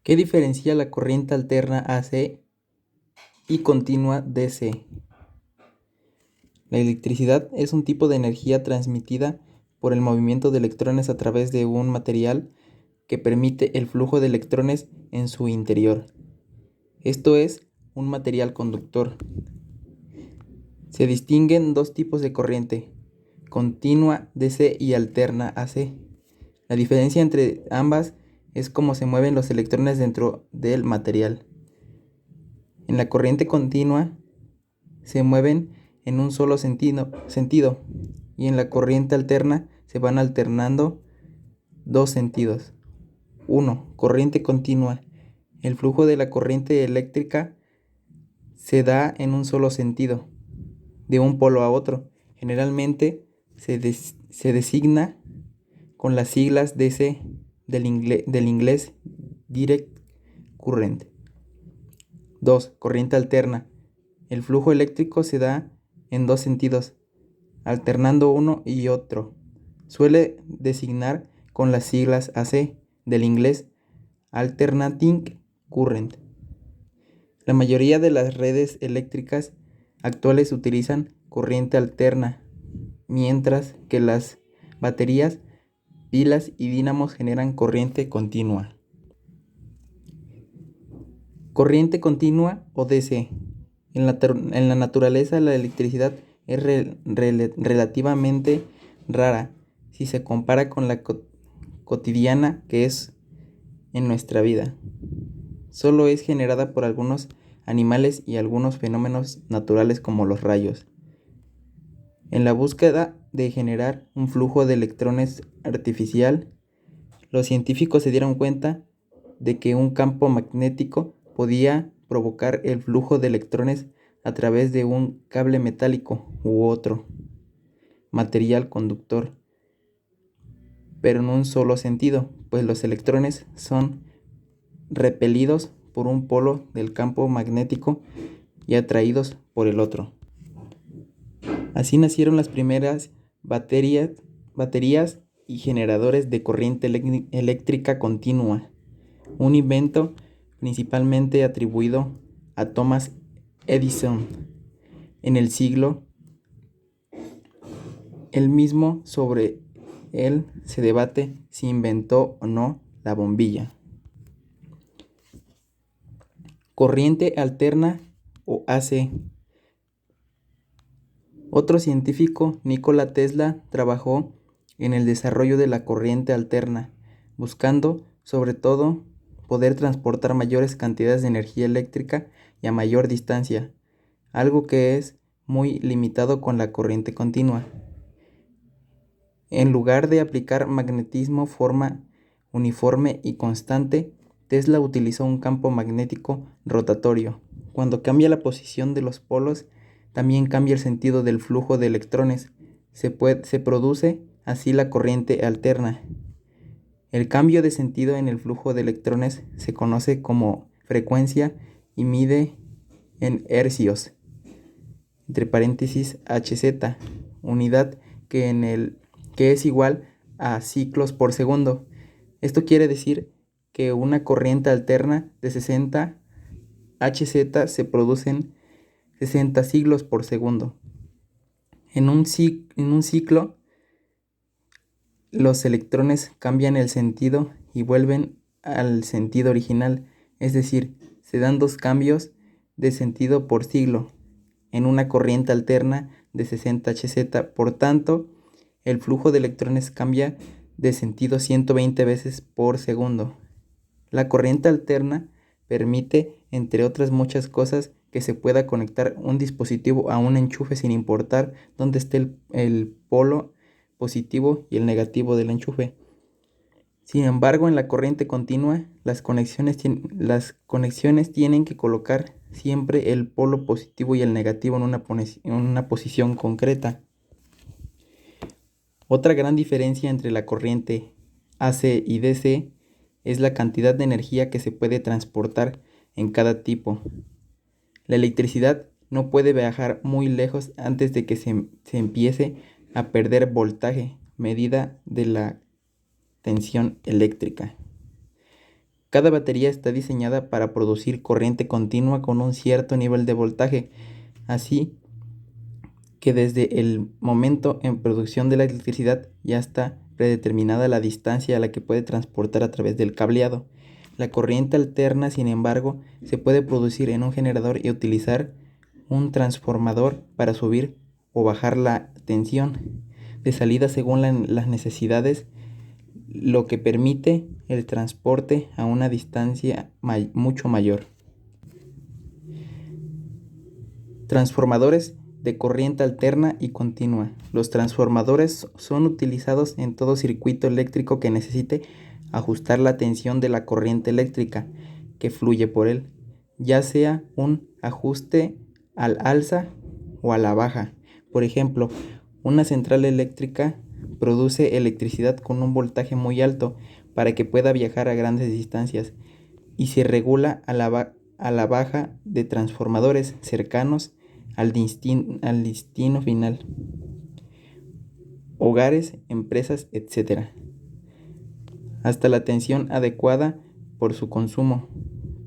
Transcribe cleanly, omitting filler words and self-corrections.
¿Qué diferencia la corriente alterna AC y continua DC? La electricidad es un tipo de energía transmitida por el movimiento de electrones a través de un material que permite el flujo de electrones en su interior. Esto es un material conductor. Se distinguen dos tipos de corriente, continua DC y alterna AC. La diferencia entre ambas es cómo se mueven los electrones dentro del material. En la corriente continua se mueven en un solo sentido y en la corriente alterna se van alternando dos sentidos. 1. Corriente continua. El flujo de la corriente eléctrica se da en un solo sentido, de un polo a otro. Generalmente se designa con las siglas DC del inglés Direct Current. 2. Corriente alterna. El flujo eléctrico se da en dos sentidos, alternando uno y otro. Suele designar con las siglas AC del inglés Alternating Current. La mayoría de las redes eléctricas actuales utilizan corriente alterna, mientras que las baterías, pilas y dínamos generan corriente continua. Corriente continua o DC. En la naturaleza la electricidad es relativamente rara si se compara con la cotidiana que es en nuestra vida. Solo es generada por algunos animales y algunos fenómenos naturales como los rayos. En la búsqueda de generar un flujo de electrones artificial, los científicos se dieron cuenta de que un campo magnético podía provocar el flujo de electrones a través de un cable metálico u otro material conductor, pero en un solo sentido, pues los electrones son repelidos por un polo del campo magnético y atraídos por el otro. Así nacieron las primeras baterías y generadores de corriente eléctrica continua, un invento principalmente atribuido a Thomas Edison en el siglo. El mismo sobre él se debate si inventó o no la bombilla. Corriente alterna o AC. Otro científico, Nikola Tesla, trabajó en el desarrollo de la corriente alterna, buscando, sobre todo, poder transportar mayores cantidades de energía eléctrica y a mayor distancia, algo que es muy limitado con la corriente continua. En lugar de aplicar magnetismo forma uniforme y constante, Tesla utilizó un campo magnético rotatorio. Cuando cambia la posición de los polos, también cambia el sentido del flujo de electrones. Se produce así la corriente alterna. El cambio de sentido en el flujo de electrones se conoce como frecuencia y mide en hercios, entre paréntesis Hz, unidad que es igual a ciclos por segundo. Esto quiere decir que una corriente alterna de 60 Hz se producen 60 siglos por segundo. En un ciclo, los electrones cambian el sentido y vuelven al sentido original, es decir, se dan dos cambios de sentido por siglo en una corriente alterna de 60 Hz. Por tanto, el flujo de electrones cambia de sentido 120 veces por segundo. La corriente alterna permite, entre otras muchas cosas, que se pueda conectar un dispositivo a un enchufe sin importar dónde esté el polo positivo y el negativo del enchufe. Sin embargo, en la corriente continua, las conexiones tienen que colocar siempre el polo positivo y el negativo en una posición concreta. Otra gran diferencia entre la corriente AC y DC es la cantidad de energía que se puede transportar en cada tipo. La electricidad no puede viajar muy lejos antes de que se empiece a perder voltaje, medida de la tensión eléctrica. Cada batería está diseñada para producir corriente continua con un cierto nivel de voltaje, así que desde el momento en producción de la electricidad ya está predeterminada la distancia a la que puede transportar a través del cableado. La corriente alterna, sin embargo, se puede producir en un generador y utilizar un transformador para subir o bajar la tensión de salida según las necesidades, lo que permite el transporte a una distancia mucho mayor. Transformadores de corriente alterna y continua. Los transformadores son utilizados en todo circuito eléctrico que necesite ajustar la tensión de la corriente eléctrica que fluye por él, ya sea un ajuste al alza o a la baja. Por ejemplo, una central eléctrica produce electricidad con un voltaje muy alto para que pueda viajar a grandes distancias y se regula a la baja de transformadores cercanos al destino final, hogares, empresas, etc., hasta la tensión adecuada por su consumo.